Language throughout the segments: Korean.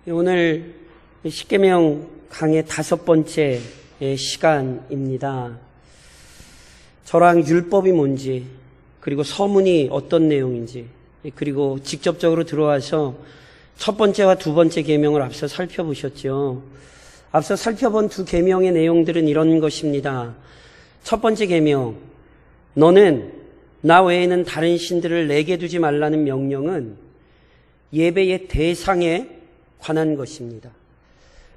오늘 십계명 강의 5번째 시간입니다. 저랑 율법이 뭔지, 그리고 서문이 어떤 내용인지, 그리고 직접적으로 들어와서 첫 번째와 두 번째 계명을 앞서 살펴보셨죠. 앞서 살펴본 두 계명의 내용들은 이런 것입니다. 첫 번째 계명, 너는 나 외에는 다른 신들을 내게 두지 말라는 명령은 예배의 대상에 관한 것입니다.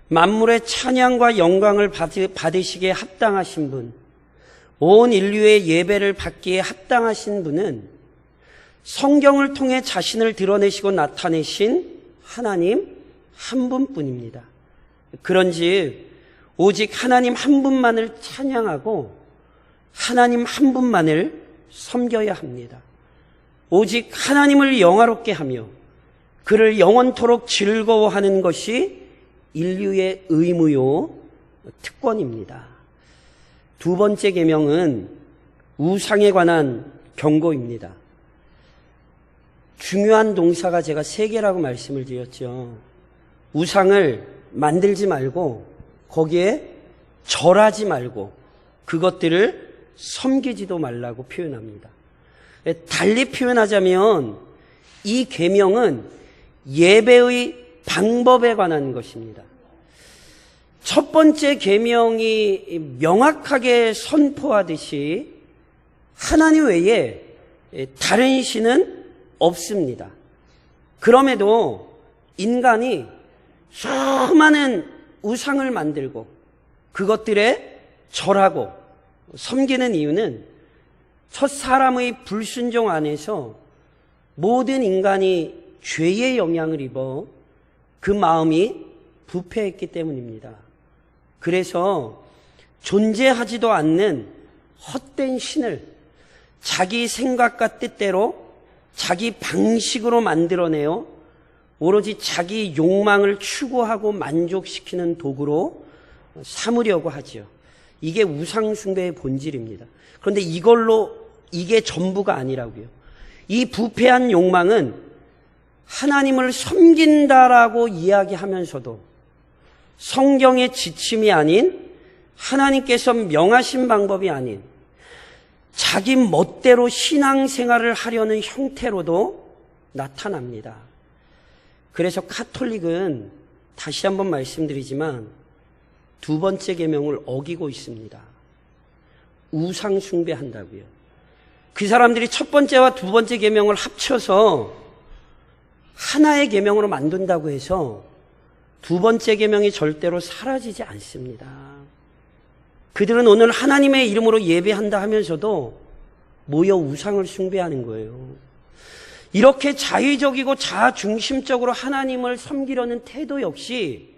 만물의 찬양과 영광을 받으시기에 합당하신 분, 온 인류의 예배를 받기에 합당하신 분은 성경을 통해 자신을 드러내시고 나타내신 하나님 한 분뿐입니다. 그런즉 오직 하나님 한 분만을 찬양하고 하나님 한 분만을 섬겨야 합니다. 오직 하나님을 영화롭게 하며 그를 영원토록 즐거워하는 것이 인류의 의무요 특권입니다. 두 번째 계명은 우상에 관한 경고입니다. 중요한 동사가 제가 3개라고 말씀을 드렸죠. 우상을 만들지 말고 거기에 절하지 말고 그것들을 섬기지도 말라고 표현합니다. 달리 표현하자면 이 계명은 예배의 방법에 관한 것입니다. 첫 번째 계명이 명확하게 선포하듯이 하나님 외에 다른 신은 없습니다. 그럼에도 인간이 수많은 우상을 만들고 그것들에 절하고 섬기는 이유는 첫 사람의 불순종 안에서 모든 인간이 죄의 영향을 입어 그 마음이 부패했기 때문입니다. 그래서 존재하지도 않는 헛된 신을 자기 생각과 뜻대로 자기 방식으로 만들어내어 오로지 자기 욕망을 추구하고 만족시키는 도구로 삼으려고 하죠. 이게 우상숭배의 본질입니다. 그런데 이게 전부가 아니라고요. 이 부패한 욕망은 하나님을 섬긴다라고 이야기하면서도 성경의 지침이 아닌 하나님께서 명하신 방법이 아닌 자기 멋대로 신앙생활을 하려는 형태로도 나타납니다. 그래서 카톨릭은 다시 한번 말씀드리지만 두 번째 계명을 어기고 있습니다. 우상 숭배한다고요. 그 사람들이 첫 번째와 두 번째 계명을 합쳐서 하나의 계명으로 만든다고 해서 두 번째 계명이 절대로 사라지지 않습니다. 그들은 오늘 하나님의 이름으로 예배한다 하면서도 모여 우상을 숭배하는 거예요. 이렇게 자의적이고 자아중심적으로 하나님을 섬기려는 태도 역시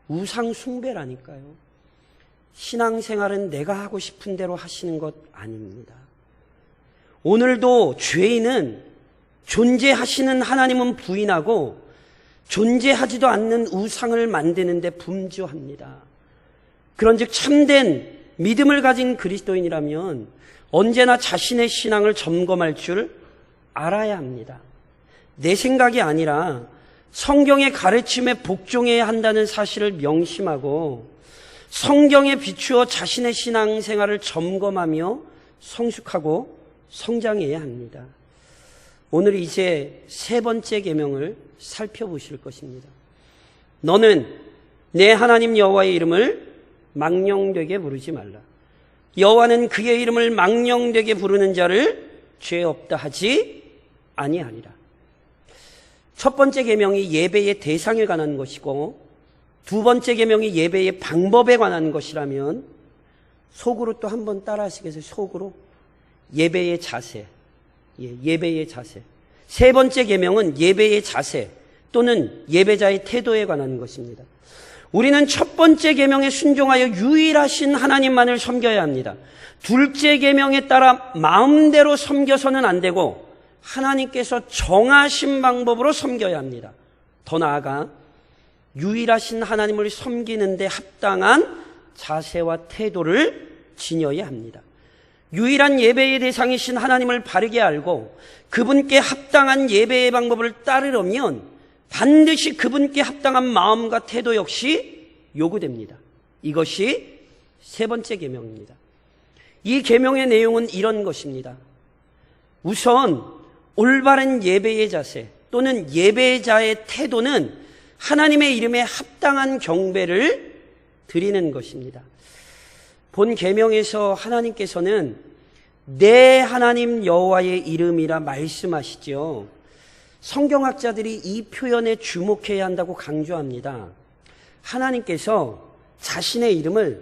우상 숭배라니까요. 신앙생활은 내가 하고 싶은 대로 하시는 것 아닙니다. 오늘도 죄인은 존재하시는 하나님은 부인하고 존재하지도 않는 우상을 만드는 데 분주합니다. 그런즉 참된 믿음을 가진 그리스도인이라면 언제나 자신의 신앙을 점검할 줄 알아야 합니다. 내 생각이 아니라 성경의 가르침에 복종해야 한다는 사실을 명심하고 성경에 비추어 자신의 신앙생활을 점검하며 성숙하고 성장해야 합니다. 오늘 이제 세 번째 계명을 살펴보실 것입니다. 너는 내 하나님 여호와의 이름을 망령되게 부르지 말라. 여호와는 그의 이름을 망령되게 부르는 자를 죄 없다 하지 아니하리라. 첫 번째 계명이 예배의 대상에 관한 것이고 두 번째 계명이 예배의 방법에 관한 것이라면 속으로 또 한번 따라 하시겠어요? 속으로 예배의 자세. 예배의 자세. 세 번째 계명은 예배의 자세 또는 예배자의 태도에 관한 것입니다. 우리는 첫 번째 계명에 순종하여 유일하신 하나님만을 섬겨야 합니다. 둘째 계명에 따라 마음대로 섬겨서는 안 되고 하나님께서 정하신 방법으로 섬겨야 합니다. 더 나아가 유일하신 하나님을 섬기는 데 합당한 자세와 태도를 지녀야 합니다. 유일한 예배의 대상이신 하나님을 바르게 알고 그분께 합당한 예배의 방법을 따르려면 반드시 그분께 합당한 마음과 태도 역시 요구됩니다. 이것이 세 번째 계명입니다. 이 계명의 내용은 이런 것입니다. 우선 올바른 예배의 자세 또는 예배자의 태도는 하나님의 이름에 합당한 경배를 드리는 것입니다. 본 계명에서 하나님께서는 내 하나님 여호와의 이름이라 말씀하시죠. 성경학자들이 이 표현에 주목해야 한다고 강조합니다. 하나님께서 자신의 이름을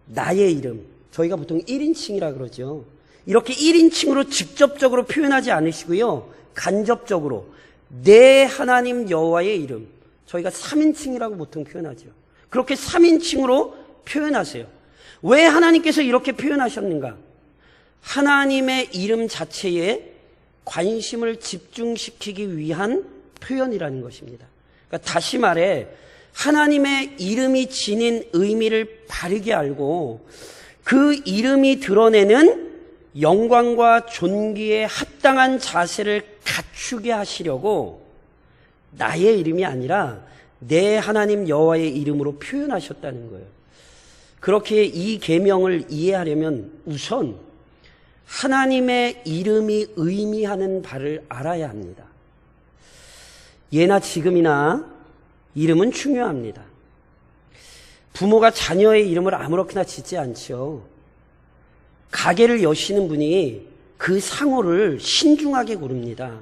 나의 이름, 저희가 보통 1인칭이라 그러죠. 이렇게 1인칭으로 직접적으로 표현하지 않으시고요. 간접적으로 내 하나님 여호와의 이름, 저희가 3인칭이라고 보통 표현하죠. 그렇게 3인칭으로 표현하세요. 왜 하나님께서 이렇게 표현하셨는가? 하나님의 이름 자체에 관심을 집중시키기 위한 표현이라는 것입니다. 그러니까 다시 말해 하나님의 이름이 지닌 의미를 바르게 알고 그 이름이 드러내는 영광과 존귀에 합당한 자세를 갖추게 하시려고 나의 이름이 아니라 내 하나님 여호와의 이름으로 표현하셨다는 거예요. 그렇게 이 계명을 이해하려면 우선 하나님의 이름이 의미하는 바를 알아야 합니다. 예나 지금이나 이름은 중요합니다. 부모가 자녀의 이름을 아무렇게나 짓지 않죠. 가게를 여시는 분이 그 상호를 신중하게 고릅니다.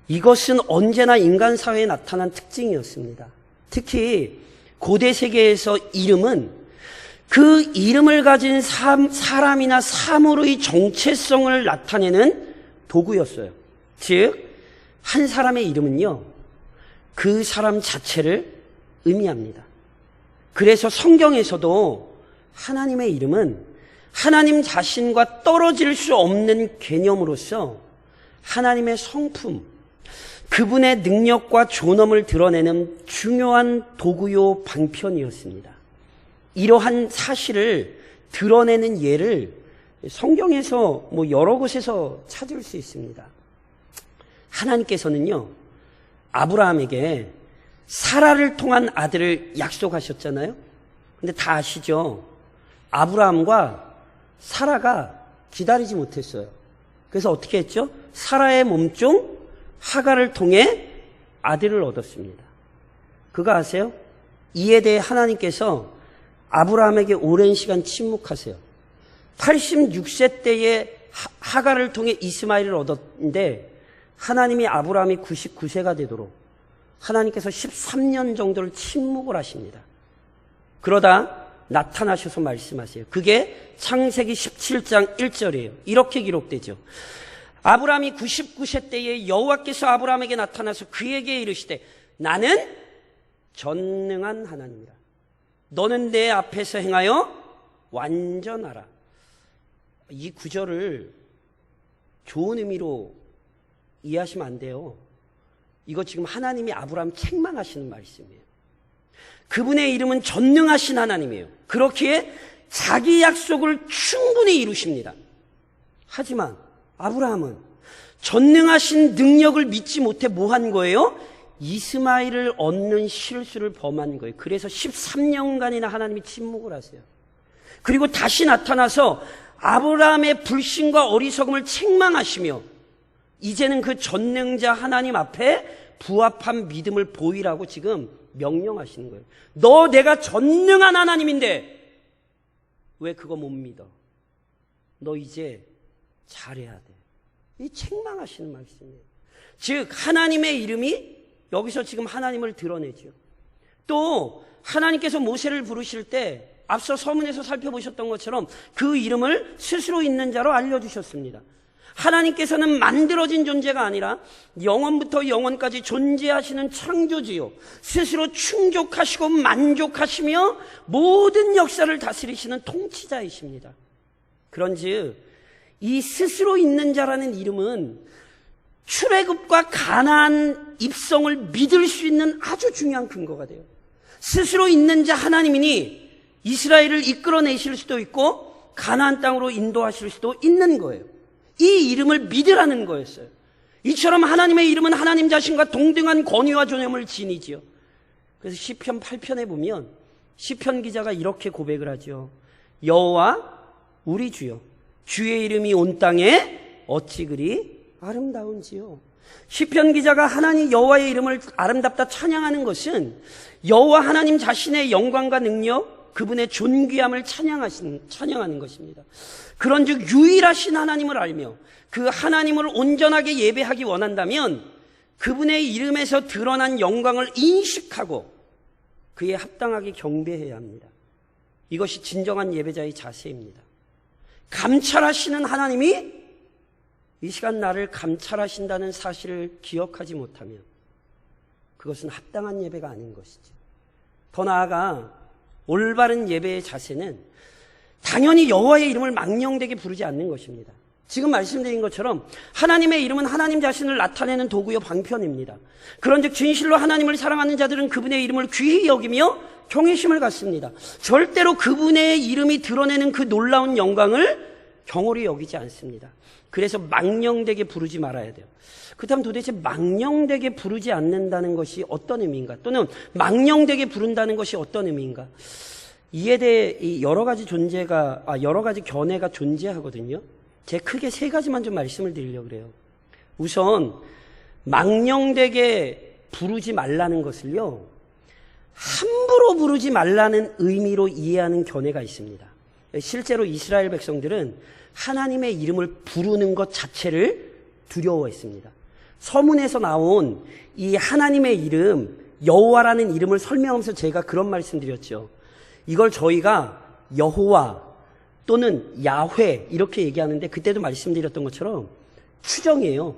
이것은 언제나 인간 사회에 나타난 특징이었습니다. 특히 고대 세계에서 이름은 그 이름을 가진 사람이나 사물의 정체성을 나타내는 도구였어요. 즉, 한 사람의 이름은요, 그 사람 자체를 의미합니다. 그래서 성경에서도 하나님의 이름은 하나님 자신과 떨어질 수 없는 개념으로서 하나님의 성품, 그분의 능력과 존엄을 드러내는 중요한 도구요 방편이었습니다. 이러한 사실을 드러내는 예를 성경에서 여러 곳에서 찾을 수 있습니다. 하나님께서는요, 아브라함에게 사라를 통한 아들을 약속하셨잖아요. 근데 다 아시죠? 아브라함과 사라가 기다리지 못했어요. 그래서 어떻게 했죠? 사라의 몸종 하갈을 통해 아들을 얻었습니다. 그거 아세요? 이에 대해 하나님께서 아브라함에게 오랜 시간 침묵하세요. 86세 때에 하갈을 통해 이스마엘을 얻었는데 하나님이 아브라함이 99세가 되도록 하나님께서 13년 정도를 침묵을 하십니다. 그러다 나타나셔서 말씀하세요. 그게 창세기 17장 1절이에요. 이렇게 기록되죠. 아브라함이 99세 때에 여호와께서 아브라함에게 나타나서 그에게 이르시되 나는 전능한 하나님이라. 너는 내 앞에서 행하여 완전하라. 이 구절을 좋은 의미로 이해하시면 안 돼요. 이거 지금 하나님이 아브라함 책망하시는 말씀이에요. 그분의 이름은 전능하신 하나님이에요. 그렇기에 자기 약속을 충분히 이루십니다. 하지만 아브라함은 전능하신 능력을 믿지 못해 뭐 한 거예요? 이스마엘을 얻는 실수를 범한 거예요. 그래서 13년간이나 하나님이 침묵을 하세요. 그리고 다시 나타나서 아브라함의 불신과 어리석음을 책망하시며 이제는 그 전능자 하나님 앞에 부합한 믿음을 보이라고 지금 명령하시는 거예요. 너 내가 전능한 하나님인데 왜 그거 못 믿어? 너 이제 잘해야 돼. 이 책망하시는 말씀이에요. 즉 하나님의 이름이 여기서 지금 하나님을 드러내죠. 또 하나님께서 모세를 부르실 때 앞서 서문에서 살펴보셨던 것처럼 그 이름을 스스로 있는 자로 알려주셨습니다. 하나님께서는 만들어진 존재가 아니라 영원부터 영원까지 존재하시는 창조주요, 스스로 충족하시고 만족하시며 모든 역사를 다스리시는 통치자이십니다. 그런즉 이 스스로 있는 자라는 이름은 출애굽과 가나안 입성을 믿을 수 있는 아주 중요한 근거가 돼요. 스스로 있는 자 하나님이니 이스라엘을 이끌어내실 수도 있고 가나안 땅으로 인도하실 수도 있는 거예요. 이 이름을 믿으라는 거였어요. 이처럼 하나님의 이름은 하나님 자신과 동등한 권위와 존엄을 지니지요. 그래서 시편 8편에 보면 시편 기자가 이렇게 고백을 하죠. 여호와 우리 주여, 주의 이름이 온 땅에 어찌 그리 아름다운지요. 시편 기자가 하나님 여호와의 이름을 아름답다 찬양하는 것은 여호와 하나님 자신의 영광과 능력, 그분의 존귀함을 찬양하는 것입니다. 그런즉 유일하신 하나님을 알며 그 하나님을 온전하게 예배하기 원한다면 그분의 이름에서 드러난 영광을 인식하고 그에 합당하게 경배해야 합니다. 이것이 진정한 예배자의 자세입니다. 감찰하시는 하나님이 이 시간 나를 감찰하신다는 사실을 기억하지 못하면 그것은 합당한 예배가 아닌 것이죠. 더 나아가 올바른 예배의 자세는 당연히 여호와의 이름을 망령되게 부르지 않는 것입니다. 지금 말씀드린 것처럼 하나님의 이름은 하나님 자신을 나타내는 도구요 방편입니다. 그런즉 진실로 하나님을 사랑하는 자들은 그분의 이름을 귀히 여기며 경외심을 갖습니다. 절대로 그분의 이름이 드러내는 그 놀라운 영광을 경홀히 여기지 않습니다. 그래서 망령되게 부르지 말아야 돼요. 그렇다면 도대체 망령되게 부르지 않는다는 것이 어떤 의미인가? 또는 망령되게 부른다는 것이 어떤 의미인가? 이에 대해 여러 가지 견해가 존재하거든요. 제가 크게 세 가지만 좀 말씀을 드리려고 그래요. 우선 망령되게 부르지 말라는 것을요, 함부로 부르지 말라는 의미로 이해하는 견해가 있습니다. 실제로 이스라엘 백성들은 하나님의 이름을 부르는 것 자체를 두려워했습니다. 서문에서 나온 이 하나님의 이름, 여호와라는 이름을 설명하면서 제가 그런 말씀 드렸죠. 이걸 저희가 여호와 또는 야훼 이렇게 얘기하는데 그때도 말씀드렸던 것처럼 추정이에요.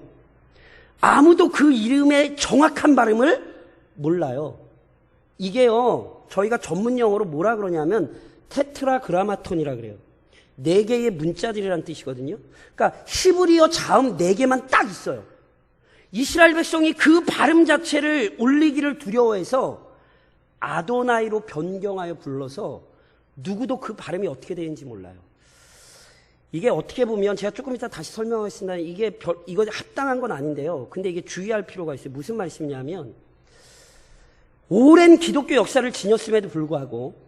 아무도 그 이름의 정확한 발음을 몰라요. 이게요, 저희가 전문 용어로 뭐라 그러냐면 테트라그라마톤이라 그래요. 4개의 문자들이라는 뜻이거든요. 그러니까 히브리어 자음 4개만 딱 있어요. 이스라엘 백성이 그 발음 자체를 올리기를 두려워해서 아도나이로 변경하여 불러서 누구도 그 발음이 어떻게 되는지 몰라요. 이게 어떻게 보면 제가 조금 이따 다시 설명하겠습니다. 이거 합당한 건 아닌데요. 근데 이게 주의할 필요가 있어요. 무슨 말씀이냐면 오랜 기독교 역사를 지녔음에도 불구하고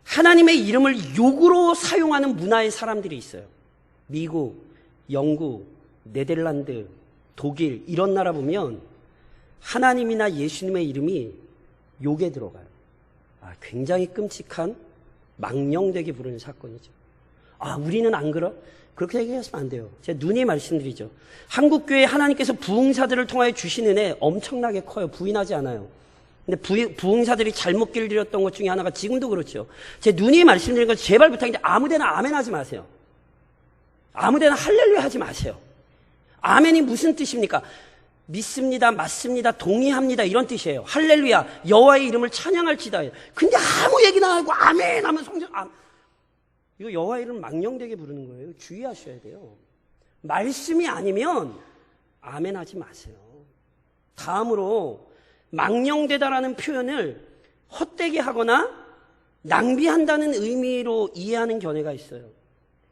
하나님의 이름을 욕으로 사용하는 문화의 사람들이 있어요. 미국, 영국, 네덜란드, 독일 이런 나라 보면 하나님이나 예수님의 이름이 욕에 들어가요. 굉장히 끔찍한 망령되게 부르는 사건이죠. 우리는 안 그러? 그렇게 얘기하시면 안 돼요. 제가 눈이 말씀드리죠. 한국교회 하나님께서 부흥사들을 통하여 주신 은혜 엄청나게 커요. 부인하지 않아요. 근데 부흥사들이 잘못 길들였던 것 중에 하나가 지금도 그렇죠. 제 눈이 말씀드린 것 제발 부탁인데 아무데나 아멘 하지 마세요. 아무데나 할렐루야 하지 마세요. 아멘이 무슨 뜻입니까? 믿습니다, 맞습니다, 동의합니다 이런 뜻이에요. 할렐루야, 여호와의 이름을 찬양할지다. 근데 아무 얘기나 하고 아멘 하면 이거 여호와의 이름을 망령되게 부르는 거예요. 주의하셔야 돼요. 말씀이 아니면 아멘 하지 마세요. 다음으로 망령되다라는 표현을 헛되게 하거나 낭비한다는 의미로 이해하는 견해가 있어요.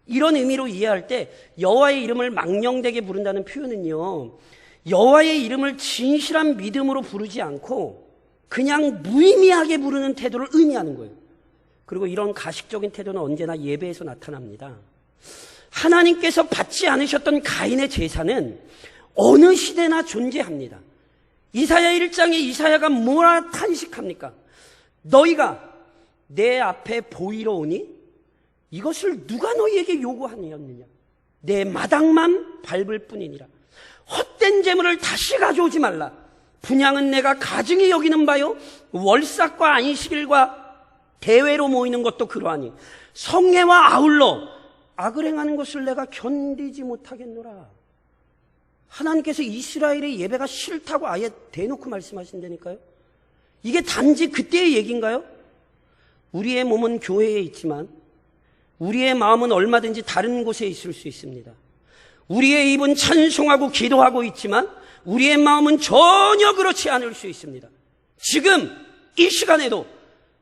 이런 의미로 이해할 때 여호와의 이름을 망령되게 부른다는 표현은요, 여호와의 이름을 진실한 믿음으로 부르지 않고 그냥 무의미하게 부르는 태도를 의미하는 거예요. 그리고 이런 가식적인 태도는 언제나 예배에서 나타납니다. 하나님께서 받지 않으셨던 가인의 제사는 어느 시대나 존재합니다. 이사야 1장에 이사야가 뭐라 탄식합니까? 너희가 내 앞에 보이러 오니 이것을 누가 너희에게 요구하느냐? 내 마당만 밟을 뿐이니라. 헛된 재물을 다시 가져오지 말라. 분향은 내가 가증히 여기는 바요, 월삭과 안식일과 대회로 모이는 것도 그러하니 성례와 아울러 악을 행하는 것을 내가 견디지 못하겠노라. 하나님께서 이스라엘의 예배가 싫다고 아예 대놓고 말씀하신다니까요. 이게 단지 그때의 얘기인가요? 우리의 몸은 교회에 있지만 우리의 마음은 얼마든지 다른 곳에 있을 수 있습니다. 우리의 입은 찬송하고 기도하고 있지만 우리의 마음은 전혀 그렇지 않을 수 있습니다. 지금 이 시간에도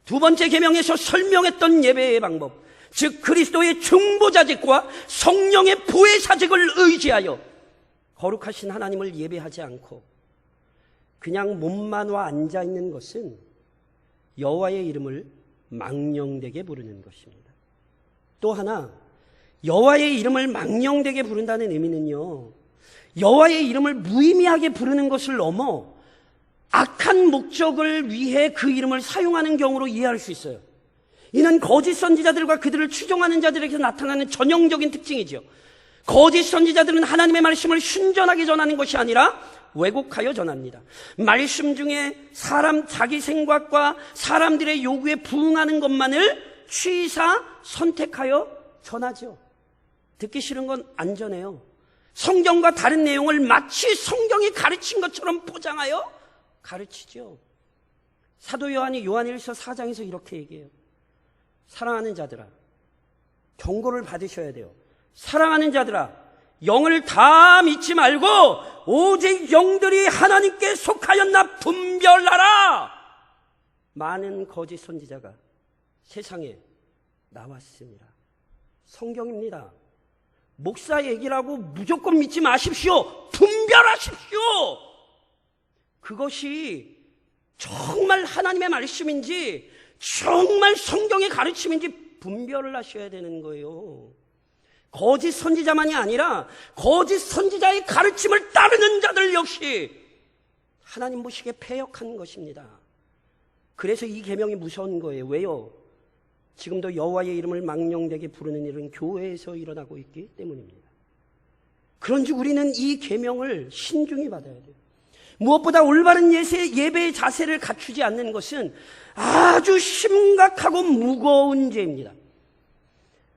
두 번째 계명에서 설명했던 예배의 방법, 즉 그리스도의 중보자직과 성령의 보혜사직을 의지하여 거룩하신 하나님을 예배하지 않고 그냥 몸만 와 앉아 있는 것은 여호와의 이름을 망령되게 부르는 것입니다. 또 하나, 여호와의 이름을 망령되게 부른다는 의미는요, 여호와의 이름을 무의미하게 부르는 것을 넘어 악한 목적을 위해 그 이름을 사용하는 경우로 이해할 수 있어요. 이는 거짓 선지자들과 그들을 추종하는 자들에게서 나타나는 전형적인 특징이죠. 거짓 선지자들은 하나님의 말씀을 순전하게 전하는 것이 아니라 왜곡하여 전합니다. 말씀 중에 자기 생각과 사람들의 요구에 부응하는 것만을 취사 선택하여 전하죠. 듣기 싫은 건 안 전해요. 성경과 다른 내용을 마치 성경이 가르친 것처럼 포장하여 가르치죠. 사도 요한이 요한일서 4장에서 이렇게 얘기해요. 사랑하는 자들아, 경고를 받으셔야 돼요. 사랑하는 자들아, 영을 다 믿지 말고 오직 영들이 하나님께 속하였나 분별하라. 많은 거짓 선지자가 세상에 나왔습니다. 성경입니다. 목사 얘기라고 무조건 믿지 마십시오. 분별하십시오. 그것이 정말 하나님의 말씀인지 정말 성경의 가르침인지 분별을 하셔야 되는 거예요. 거짓 선지자만이 아니라 거짓 선지자의 가르침을 따르는 자들 역시 하나님 보시기에 패역한 것입니다. 그래서 이 계명이 무서운 거예요. 왜요? 지금도 여호와의 이름을 망령되게 부르는 일은 교회에서 일어나고 있기 때문입니다. 그런즉 우리는 이 계명을 신중히 받아야 돼요. 무엇보다 올바른 예배의 자세를 갖추지 않는 것은 아주 심각하고 무거운 죄입니다.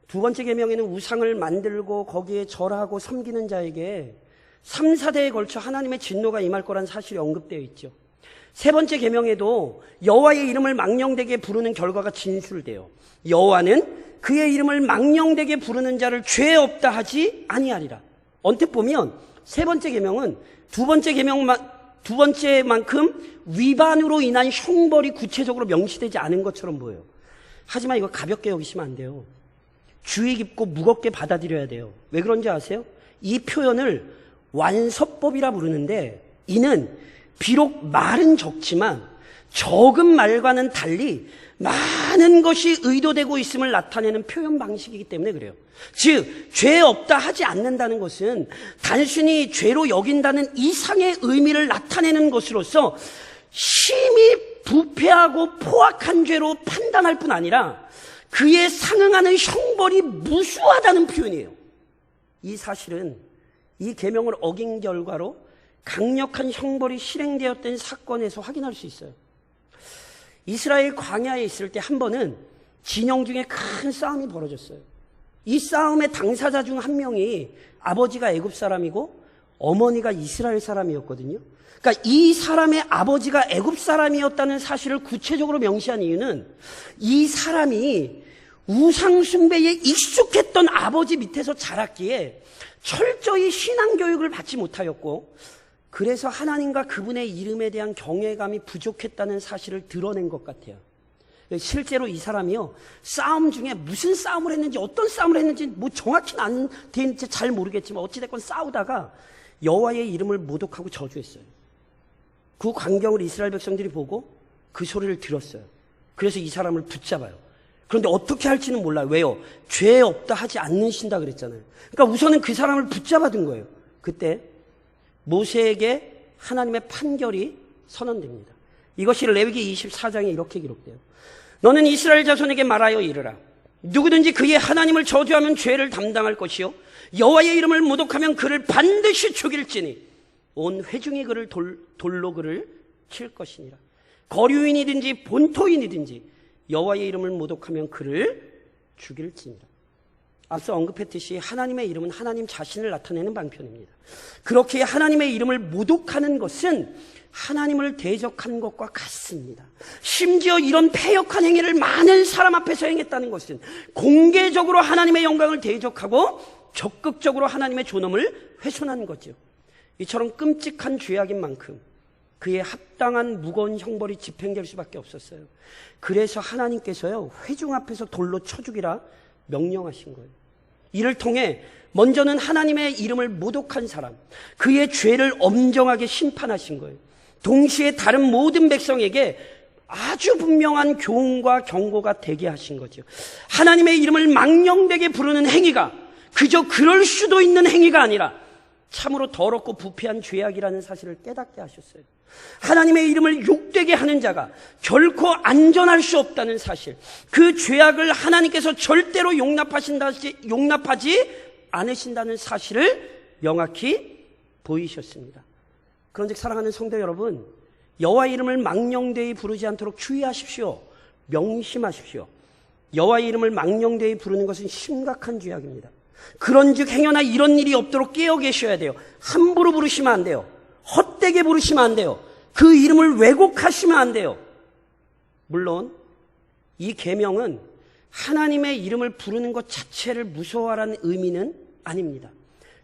두 번째 계명에는 우상을 만들고 거기에 절하고 섬기는 자에게 3, 4대에 걸쳐 하나님의 진노가 임할 거란 사실이 언급되어 있죠. 세 번째 계명에도 여호와의 이름을 망령되게 부르는 결과가 진술돼요. 여호와는 그의 이름을 망령되게 부르는 자를 죄 없다 하지 아니하리라. 언뜻 보면 세 번째 계명은 두 번째만큼 위반으로 인한 형벌이 구체적으로 명시되지 않은 것처럼 보여요. 하지만 이거 가볍게 여기시면 안 돼요. 주의 깊고 무겁게 받아들여야 돼요. 왜 그런지 아세요? 이 표현을 완서법이라 부르는데 이는 비록 말은 적지만 적은 말과는 달리 많은 것이 의도되고 있음을 나타내는 표현 방식이기 때문에 그래요. 즉, 죄 없다 하지 않는다는 것은 단순히 죄로 여긴다는 이상의 의미를 나타내는 것으로서 심히 부패하고 포악한 죄로 판단할 뿐 아니라 그에 상응하는 형벌이 무수하다는 표현이에요. 이 사실은 이 계명을 어긴 결과로 강력한 형벌이 실행되었던 사건에서 확인할 수 있어요. 이스라엘 광야에 있을 때 한 번은 진영 중에 큰 싸움이 벌어졌어요. 이 싸움의 당사자 중 한 명이 아버지가 애굽 사람이고 어머니가 이스라엘 사람이었거든요. 그러니까 이 사람의 아버지가 애굽 사람이었다는 사실을 구체적으로 명시한 이유는 이 사람이 우상 숭배에 익숙했던 아버지 밑에서 자랐기에 철저히 신앙 교육을 받지 못하였고 그래서 하나님과 그분의 이름에 대한 경외감이 부족했다는 사실을 드러낸 것 같아요. 실제로 이 사람이요, 싸움 중에 무슨 싸움을 했는지 어떤 싸움을 했는지 뭐 정확히는 안 되는지 잘 모르겠지만 어찌됐건 싸우다가 여호와의 이름을 모독하고 저주했어요. 그 광경을 이스라엘 백성들이 보고 그 소리를 들었어요. 그래서 이 사람을 붙잡아요. 그런데 어떻게 할지는 몰라요. 왜요? 죄 없다 하지 않으신다 그랬잖아요. 그러니까 우선은 그 사람을 붙잡아둔 거예요. 그때 모세에게 하나님의 판결이 선언됩니다. 이것이 레위기 24장에 이렇게 기록돼요. 너는 이스라엘 자손에게 말하여 이르라. 누구든지 그의 하나님을 저주하면 죄를 담당할 것이요 여호와의 이름을 모독하면 그를 반드시 죽일지니 온 회중이 그를 돌로 그를 칠 것이니라. 거류인이든지 본토인이든지 여호와의 이름을 모독하면 그를 죽일지니라. 앞서 언급했듯이 하나님의 이름은 하나님 자신을 나타내는 방편입니다. 그렇게 하나님의 이름을 모독하는 것은 하나님을 대적한 것과 같습니다. 심지어 이런 패역한 행위를 많은 사람 앞에서 행했다는 것은 공개적으로 하나님의 영광을 대적하고 적극적으로 하나님의 존엄을 훼손한 거죠. 이처럼 끔찍한 죄악인 만큼 그에 합당한 무거운 형벌이 집행될 수밖에 없었어요. 그래서 하나님께서요, 회중 앞에서 돌로 쳐 죽이라 명령하신 거예요. 이를 통해 먼저는 하나님의 이름을 모독한 사람, 그의 죄를 엄정하게 심판하신 거예요. 동시에 다른 모든 백성에게 아주 분명한 교훈과 경고가 되게 하신 거죠. 하나님의 이름을 망령되게 부르는 행위가 그저 그럴 수도 있는 행위가 아니라 참으로 더럽고 부패한 죄악이라는 사실을 깨닫게 하셨어요. 하나님의 이름을 욕되게 하는 자가 결코 안전할 수 없다는 사실, 그 죄악을 하나님께서 절대로 용납하지 않으신다는 사실을 명확히 보이셨습니다. 그런즉 사랑하는 성도 여러분, 여호와의 이름을 망령되이 부르지 않도록 주의하십시오. 명심하십시오. 여호와의 이름을 망령되이 부르는 것은 심각한 죄악입니다. 그런즉 행여나 이런 일이 없도록 깨어 계셔야 돼요. 함부로 부르시면 안 돼요. 헛되게 부르시면 안 돼요. 그 이름을 왜곡하시면 안 돼요. 물론 이 계명은 하나님의 이름을 부르는 것 자체를 무서워하라는 의미는 아닙니다.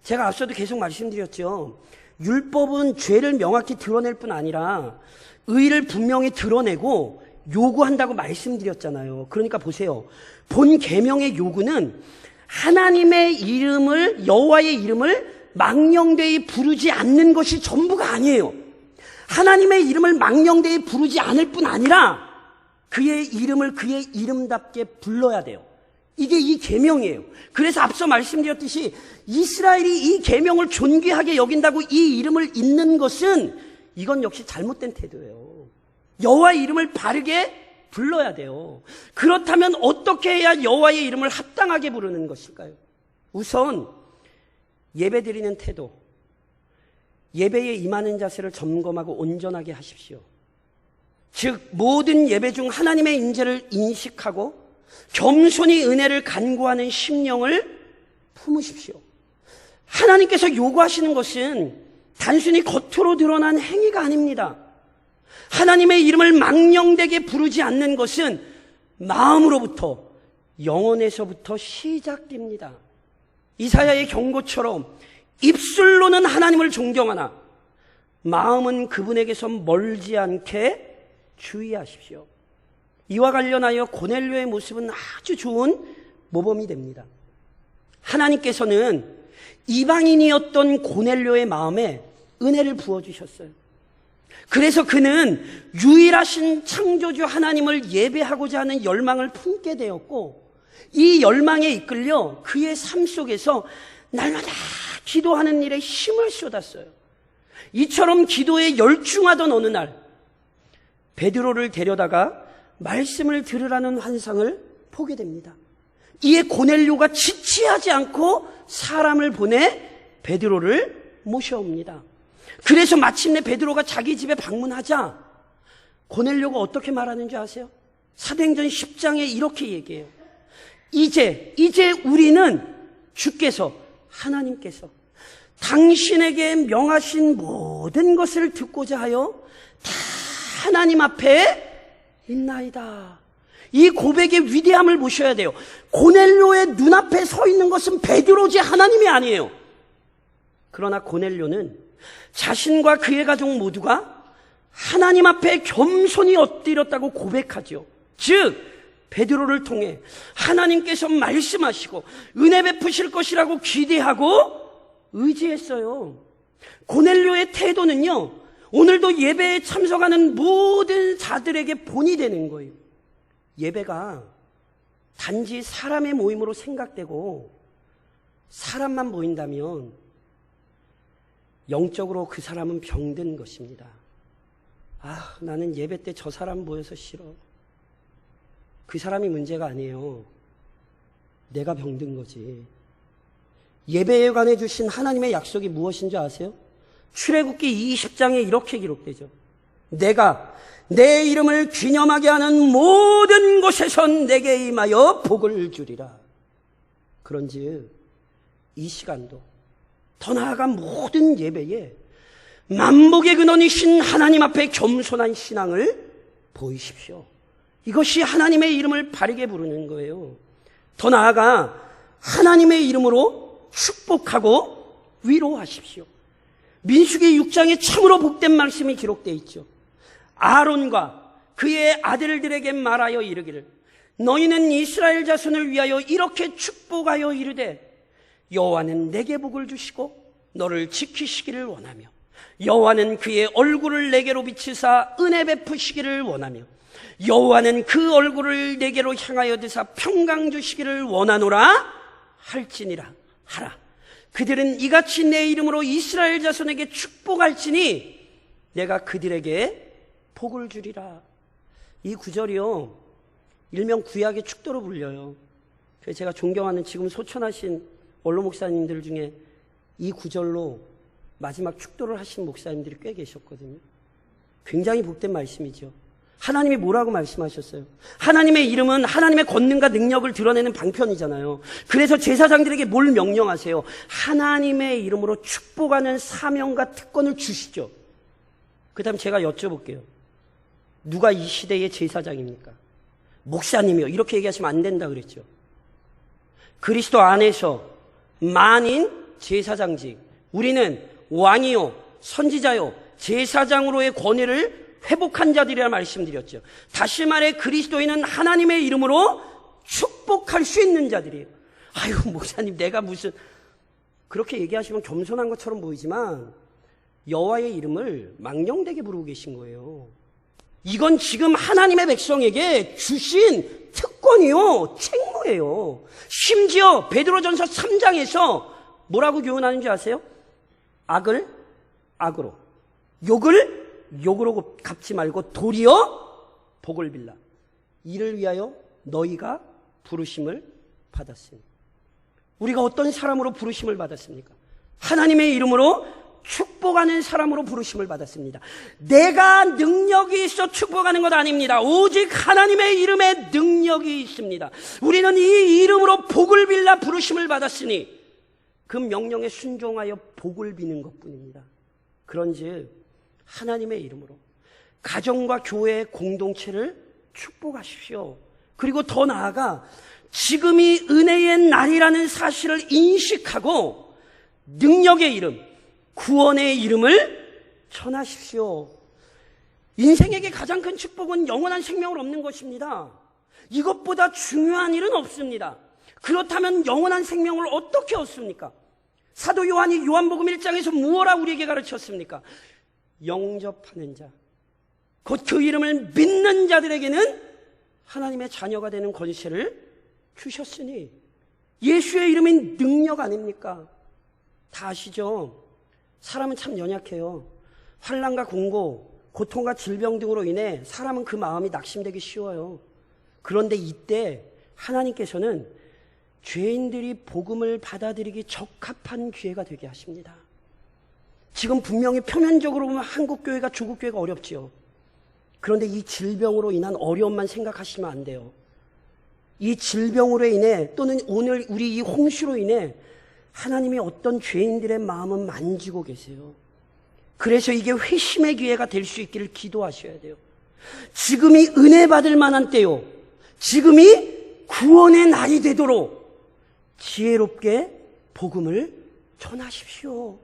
제가 앞서도 계속 말씀드렸죠. 율법은 죄를 명확히 드러낼 뿐 아니라 의를 분명히 드러내고 요구한다고 말씀드렸잖아요. 그러니까 보세요. 본 계명의 요구는 하나님의 이름을, 여호와의 이름을 망령되이 부르지 않는 것이 전부가 아니에요. 하나님의 이름을 망령되이 부르지 않을 뿐 아니라 그의 이름을 그의 이름답게 불러야 돼요. 이게 이 계명이에요. 그래서 앞서 말씀드렸듯이 이스라엘이 이 계명을 존귀하게 여긴다고 이 이름을 잇는 것은 이건 역시 잘못된 태도예요. 여호와의 이름을 바르게 불러야 돼요. 그렇다면 어떻게 해야 여호와의 이름을 합당하게 부르는 것일까요? 우선 예배드리는 태도, 예배에 임하는 자세를 점검하고 온전하게 하십시오. 즉 모든 예배 중 하나님의 인재를 인식하고 겸손히 은혜를 간구하는 심령을 품으십시오. 하나님께서 요구하시는 것은 단순히 겉으로 드러난 행위가 아닙니다. 하나님의 이름을 망령되게 부르지 않는 것은 마음으로부터, 영혼에서부터 시작됩니다. 이사야의 경고처럼 입술로는 하나님을 존경하나 마음은 그분에게서 멀지 않게 주의하십시오. 이와 관련하여 고넬료의 모습은 아주 좋은 모범이 됩니다. 하나님께서는 이방인이었던 고넬료의 마음에 은혜를 부어주셨어요. 그래서 그는 유일하신 창조주 하나님을 예배하고자 하는 열망을 품게 되었고, 이 열망에 이끌려 그의 삶 속에서 날마다 기도하는 일에 힘을 쏟았어요. 이처럼 기도에 열중하던 어느 날 베드로를 데려다가 말씀을 들으라는 환상을 보게 됩니다. 이에 고넬료가 지체하지 않고 사람을 보내 베드로를 모셔옵니다. 그래서 마침내 베드로가 자기 집에 방문하자 고넬료가 어떻게 말하는지 아세요? 사도행전 10장에 이렇게 얘기해요. 이제 우리는 주께서, 하나님께서 당신에게 명하신 모든 것을 듣고자 하여 다 하나님 앞에 있나이다. 이 고백의 위대함을 보셔야 돼요. 고넬료의 눈앞에 서 있는 것은 베드로지 하나님이 아니에요. 그러나 고넬료는 자신과 그의 가족 모두가 하나님 앞에 겸손히 엎드렸다고 고백하죠. 즉 베드로를 통해 하나님께서 말씀하시고 은혜 베푸실 것이라고 기대하고 의지했어요. 고넬료의 태도는요, 오늘도 예배에 참석하는 모든 자들에게 본이 되는 거예요. 예배가 단지 사람의 모임으로 생각되고 사람만 모인다면 영적으로 그 사람은 병든 것입니다. 나는 예배 때 저 사람 모여서 싫어. 그 사람이 문제가 아니에요. 내가 병든 거지. 예배에 관해 주신 하나님의 약속이 무엇인지 아세요? 출애굽기 20장에 이렇게 기록되죠. 내가 내 이름을 기념하게 하는 모든 곳에서 내게 임하여 복을 주리라. 그런즉 이 시간도 더 나아가 모든 예배에 만복의 근원이신 하나님 앞에 겸손한 신앙을 보이십시오. 이것이 하나님의 이름을 바르게 부르는 거예요. 더 나아가 하나님의 이름으로 축복하고 위로하십시오. 민수기 6장에 참으로 복된 말씀이 기록되어 있죠. 아론과 그의 아들들에게 말하여 이르기를, 너희는 이스라엘 자손을 위하여 이렇게 축복하여 이르되, 여호와는 내게 복을 주시고 너를 지키시기를 원하며 여호와는 그의 얼굴을 내게로 비치사 은혜 베푸시기를 원하며 여호와는 그 얼굴을 내게로 향하여 드사 평강 주시기를 원하노라 할지니라 하라. 그들은 이같이 내 이름으로 이스라엘 자손에게 축복할지니 내가 그들에게 복을 주리라. 이 구절이요, 일명 구약의 축도로 불려요. 그래서 제가 존경하는 지금 소천하신 원로 목사님들 중에 이 구절로 마지막 축도를 하신 목사님들이 꽤 계셨거든요. 굉장히 복된 말씀이죠. 하나님이 뭐라고 말씀하셨어요? 하나님의 이름은 하나님의 권능과 능력을 드러내는 방편이잖아요. 그래서 제사장들에게 뭘 명령하세요? 하나님의 이름으로 축복하는 사명과 특권을 주시죠. 그 다음 제가 여쭤볼게요. 누가 이 시대의 제사장입니까? 목사님이요. 이렇게 얘기하시면 안 된다 그랬죠. 그리스도 안에서 만인 제사장직, 우리는 왕이요 선지자요 제사장으로의 권위를 회복한 자들이라 말씀드렸죠. 다시 말해 그리스도인은 하나님의 이름으로 축복할 수 있는 자들이에요. 아유 목사님 내가 무슨, 그렇게 얘기하시면 겸손한 것처럼 보이지만 여호와의 이름을 망령되게 부르고 계신 거예요. 이건 지금 하나님의 백성에게 주신 특권이요 책무예요. 심지어 베드로전서 3장에서 뭐라고 교훈하는지 아세요? 악을 악으로, 욕을 욕으로 갚지 말고 도리어 복을 빌라. 이를 위하여 너희가 부르심을 받았으니. 우리가 어떤 사람으로 부르심을 받았습니까? 하나님의 이름으로 축복하는 사람으로 부르심을 받았습니다. 내가 능력이 있어 축복하는 것 아닙니다. 오직 하나님의 이름에 능력이 있습니다. 우리는 이 이름으로 복을 빌라 부르심을 받았으니 그 명령에 순종하여 복을 비는 것뿐입니다. 그런즉 하나님의 이름으로 가정과 교회의 공동체를 축복하십시오. 그리고 더 나아가 지금이 은혜의 날이라는 사실을 인식하고 능력의 이름, 구원의 이름을 전하십시오. 인생에게 가장 큰 축복은 영원한 생명을 얻는 것입니다. 이것보다 중요한 일은 없습니다. 그렇다면 영원한 생명을 어떻게 얻습니까? 사도 요한이 요한복음 1장에서 무엇라 우리에게 가르쳤습니까? 영접하는 자, 곧 그 이름을 믿는 자들에게는 하나님의 자녀가 되는 권세를 주셨으니, 예수의 이름이 능력 아닙니까? 다 아시죠? 사람은 참 연약해요. 환난과 공고, 고통과 질병 등으로 인해 사람은 그 마음이 낙심되기 쉬워요. 그런데 이때 하나님께서는 죄인들이 복음을 받아들이기 적합한 기회가 되게 하십니다. 지금 분명히 표면적으로 보면 한국교회가 조국교회가 어렵지요. 그런데 이 질병으로 인한 어려움만 생각하시면 안 돼요. 이 질병으로 인해 또는 오늘 우리 이 홍수로 인해 하나님이 어떤 죄인들의 마음은 만지고 계세요. 그래서 이게 회심의 기회가 될 수 있기를 기도하셔야 돼요. 지금이 은혜 받을 만한 때요. 지금이 구원의 날이 되도록 지혜롭게 복음을 전하십시오.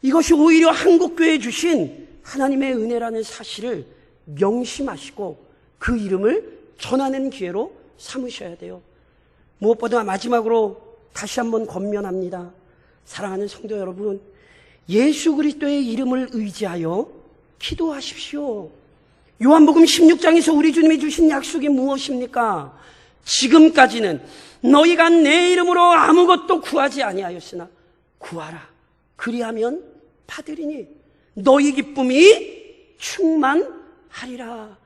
이것이 오히려 한국교회에 주신 하나님의 은혜라는 사실을 명심하시고 그 이름을 전하는 기회로 삼으셔야 돼요. 무엇보다 마지막으로 다시 한번 권면합니다. 사랑하는 성도 여러분, 예수 그리스도의 이름을 의지하여 기도하십시오. 요한복음 16장에서 우리 주님이 주신 약속이 무엇입니까? 지금까지는 너희가 내 이름으로 아무것도 구하지 아니하였으나 구하라. 그리하면 받으리니 너희 기쁨이 충만하리라.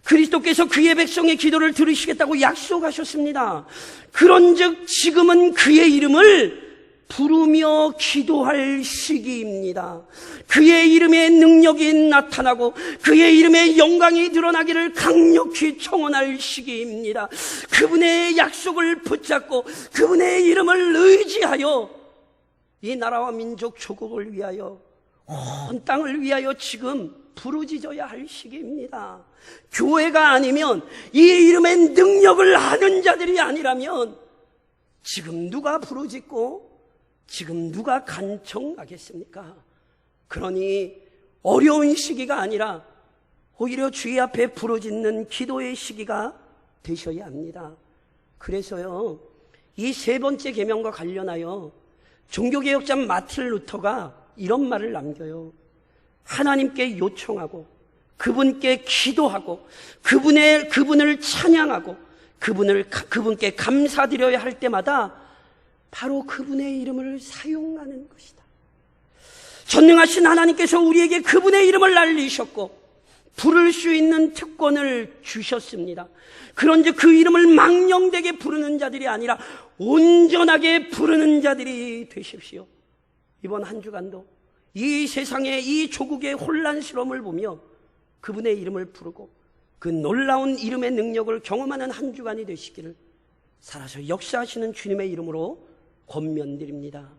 그리스도께서 그의 백성의 기도를 들으시겠다고 약속하셨습니다. 그런즉 지금은 그의 이름을 부르며 기도할 시기입니다. 그의 이름의 능력이 나타나고 그의 이름의 영광이 드러나기를 강력히 청원할 시기입니다. 그분의 약속을 붙잡고 그분의 이름을 의지하여 이 나라와 민족 조국을 위하여 온 땅을 위하여 지금 부르짖어야 할 시기입니다. 교회가 아니면 이 이름의 능력을 아는 자들이 아니라면 지금 누가 부르짖고 지금 누가 간청하겠습니까? 그러니 어려운 시기가 아니라 오히려 주의 앞에 부르짖는 기도의 시기가 되셔야 합니다. 그래서요, 이 세 번째 계명과 관련하여 종교개혁자 마틴 루터가 이런 말을 남겨요. 하나님께 요청하고 그분께 기도하고 그분을 찬양하고 그분께 감사드려야 할 때마다 바로 그분의 이름을 사용하는 것이다. 전능하신 하나님께서 우리에게 그분의 이름을 알리셨고 부를 수 있는 특권을 주셨습니다. 그런즉 그 이름을 망령되게 부르는 자들이 아니라 온전하게 부르는 자들이 되십시오. 이번 한 주간도 이 세상의 이 조국의 혼란스러움을 보며 그분의 이름을 부르고 그 놀라운 이름의 능력을 경험하는 한 주간이 되시기를 살아서 역사하시는 주님의 이름으로 권면드립니다.